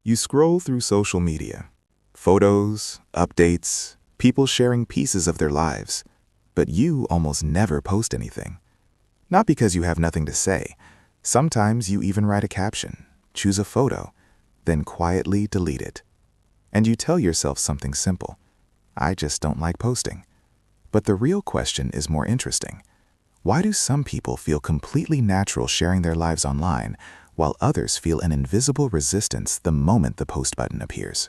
You scroll through social media. Photos, updates, people sharing pieces of their lives. But you almost never post anything. Not because you have nothing to say. Sometimes you even write a caption, choose a photo, then quietly delete it. And you tell yourself something simple. I just don't like posting. But the real question is more interesting. Why do some people feel completely natural sharing their lives online, while others feel an invisible resistance the moment the post button appears?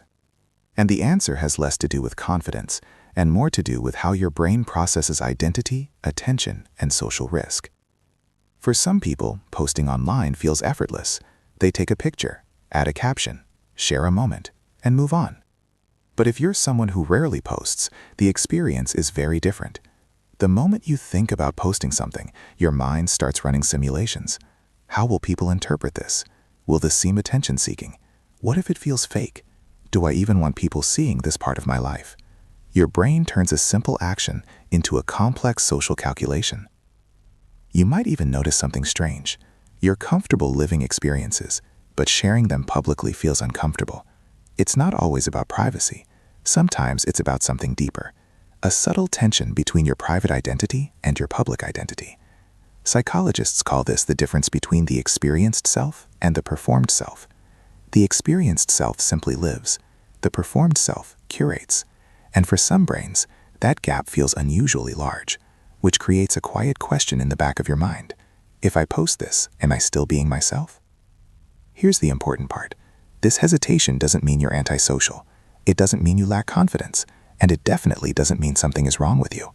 And the answer has less to do with confidence and more to do with how your brain processes identity, attention, and social risk. For some people, posting online feels effortless. They take a picture, add a caption, share a moment, and move on. But if you're someone who rarely posts, the experience is very different. The moment you think about posting something, your mind starts running simulations. How will people interpret this? Will this seem attention-seeking? What if it feels fake? Do I even want people seeing this part of my life? Your brain turns a simple action into a complex social calculation. You might even notice something strange. You're comfortable living experiences, but sharing them publicly feels uncomfortable. It's not always about privacy. Sometimes it's about something deeper, a subtle tension between your private identity and your public identity. Psychologists call this the difference between the experienced self and the performed self. The experienced self simply lives. The performed self curates. And for some brains, that gap feels unusually large, which creates a quiet question in the back of your mind. If I post this, am I still being myself? Here's the important part. This hesitation doesn't mean you're antisocial. It doesn't mean you lack confidence, and it definitely doesn't mean something is wrong with you.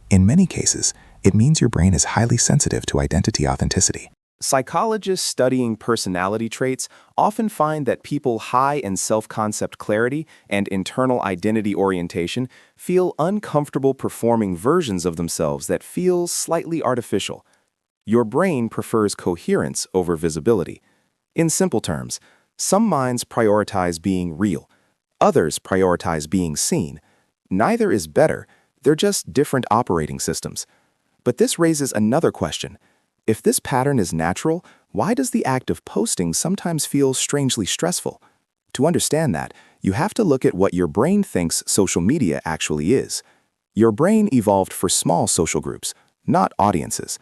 In many cases, it means your brain is highly sensitive to identity authenticity. Psychologists studying personality traits often find that people high in self-concept clarity and internal identity orientation feel uncomfortable performing versions of themselves that feel slightly artificial. Your brain prefers coherence over visibility. In simple terms, some minds prioritize being real. Others prioritize being seen. Neither is better, they're just different operating systems. But this raises another question. If this pattern is natural, why does the act of posting sometimes feel strangely stressful? To understand that, you have to look at what your brain thinks social media actually is. Your brain evolved for small social groups, not audiences.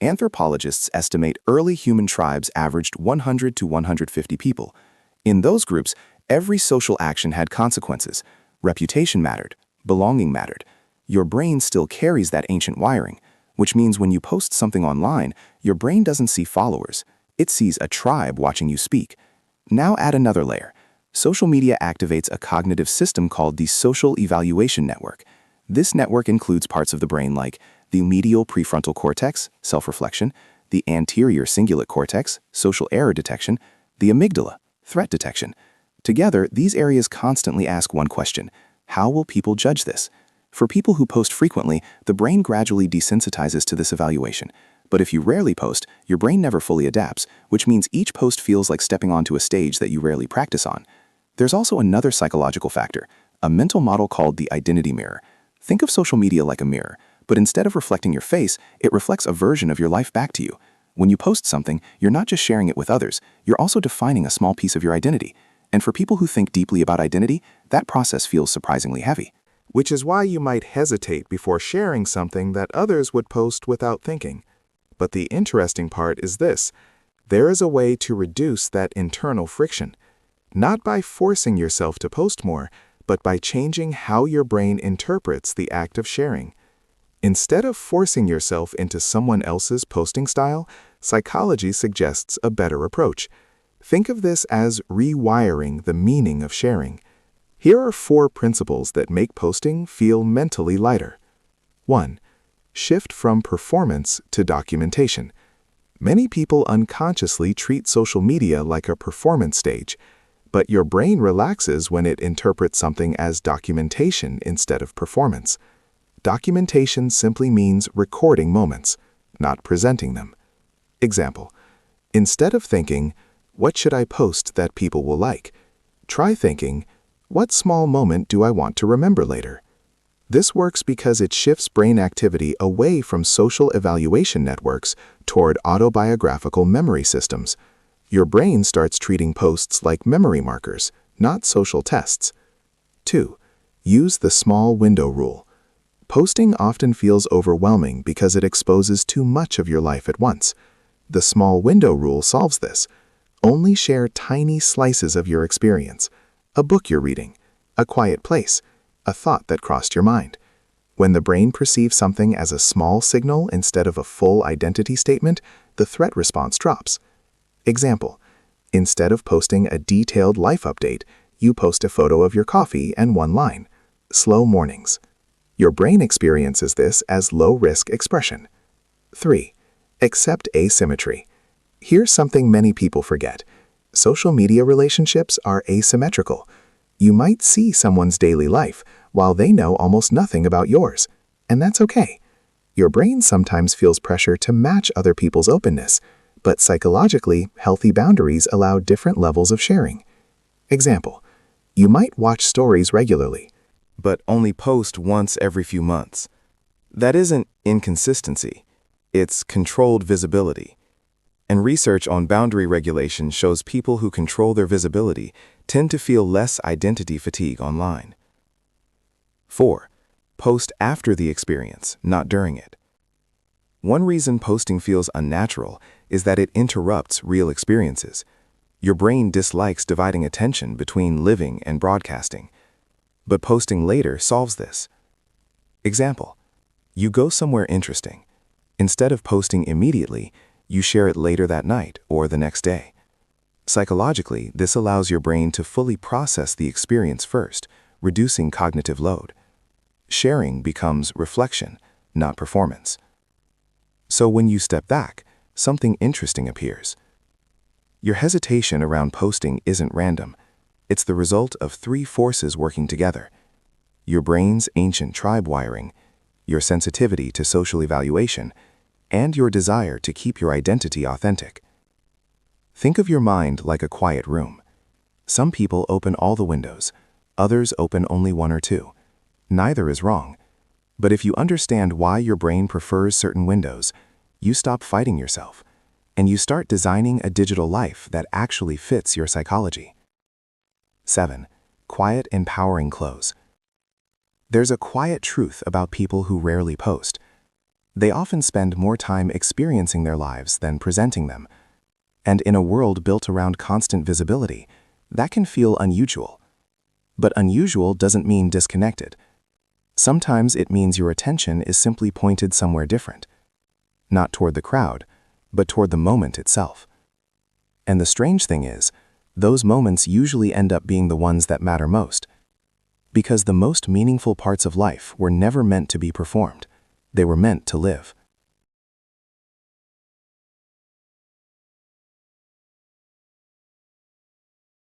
Anthropologists estimate early human tribes averaged 100 to 150 people. In those groups, every social action had consequences. Reputation mattered. Belonging mattered. Your brain still carries that ancient wiring, which means when you post something online, your brain doesn't see followers. It sees a tribe watching you speak. Now add another layer. Social media activates a cognitive system called the social evaluation network. This network includes parts of the brain like the medial prefrontal cortex, self-reflection, the anterior cingulate cortex, social error detection, the amygdala, threat detection. Together, these areas constantly ask one question: how will people judge this? For people who post frequently, the brain gradually desensitizes to this evaluation. But if you rarely post, your brain never fully adapts, which means each post feels like stepping onto a stage that you rarely practice on. There's also another psychological factor, a mental model called the identity mirror. Think of social media like a mirror, but instead of reflecting your face, it reflects a version of your life back to you. When you post something, you're not just sharing it with others, you're also defining a small piece of your identity. And for people who think deeply about identity, that process feels surprisingly heavy. Which is why you might hesitate before sharing something that others would post without thinking. But the interesting part is this: there is a way to reduce that internal friction, not by forcing yourself to post more, but by changing how your brain interprets the act of sharing. Instead of forcing yourself into someone else's posting style, psychology suggests a better approach. Think of this as rewiring the meaning of sharing. Here are 4 principles that make posting feel mentally lighter. 1. Shift from performance to documentation. Many people unconsciously treat social media like a performance stage, but your brain relaxes when it interprets something as documentation instead of performance. Documentation simply means recording moments, not presenting them. Example: instead of thinking, "What should I post that people will like?" try thinking, "What small moment do I want to remember later?" This works because it shifts brain activity away from social evaluation networks toward autobiographical memory systems. Your brain starts treating posts like memory markers, not social tests. 2. Use the small window rule. Posting often feels overwhelming because it exposes too much of your life at once. The small window rule solves this. Only share tiny slices of your experience. A book you're reading, a quiet place, a thought that crossed your mind. When the brain perceives something as a small signal instead of a full identity statement, the threat response drops. Example: instead of posting a detailed life update, you post a photo of your coffee and one line. Slow mornings. Your brain experiences this as low-risk expression. 3. Accept asymmetry. Here's something many people forget. Social media relationships are asymmetrical. You might see someone's daily life while they know almost nothing about yours, and that's okay. Your brain sometimes feels pressure to match other people's openness, but psychologically, healthy boundaries allow different levels of sharing. Example: you might watch stories regularly, but only post once every few months. That isn't inconsistency, it's controlled visibility. And research on boundary regulation shows people who control their visibility tend to feel less identity fatigue online. 4. Post after the experience, not during it. One reason posting feels unnatural is that it interrupts real experiences. Your brain dislikes dividing attention between living and broadcasting. But posting later solves this. Example: you go somewhere interesting. Instead of posting immediately, you share it later that night or the next day. Psychologically, this allows your brain to fully process the experience first, reducing cognitive load. Sharing becomes reflection, not performance. So when you step back, something interesting appears. Your hesitation around posting isn't random. It's the result of 3 forces working together: your brain's ancient tribe wiring, your sensitivity to social evaluation, and your desire to keep your identity authentic. Think of your mind like a quiet room. Some people open all the windows, others open only 1 or 2. Neither is wrong. But if you understand why your brain prefers certain windows, you stop fighting yourself, and you start designing a digital life that actually fits your psychology. 7. Quiet, empowering close. There's a quiet truth about people who rarely post. They often spend more time experiencing their lives than presenting them. And in a world built around constant visibility, that can feel unusual. But unusual doesn't mean disconnected. Sometimes it means your attention is simply pointed somewhere different. Not toward the crowd, but toward the moment itself. And the strange thing is, those moments usually end up being the ones that matter most. Because the most meaningful parts of life were never meant to be performed. They were meant to live.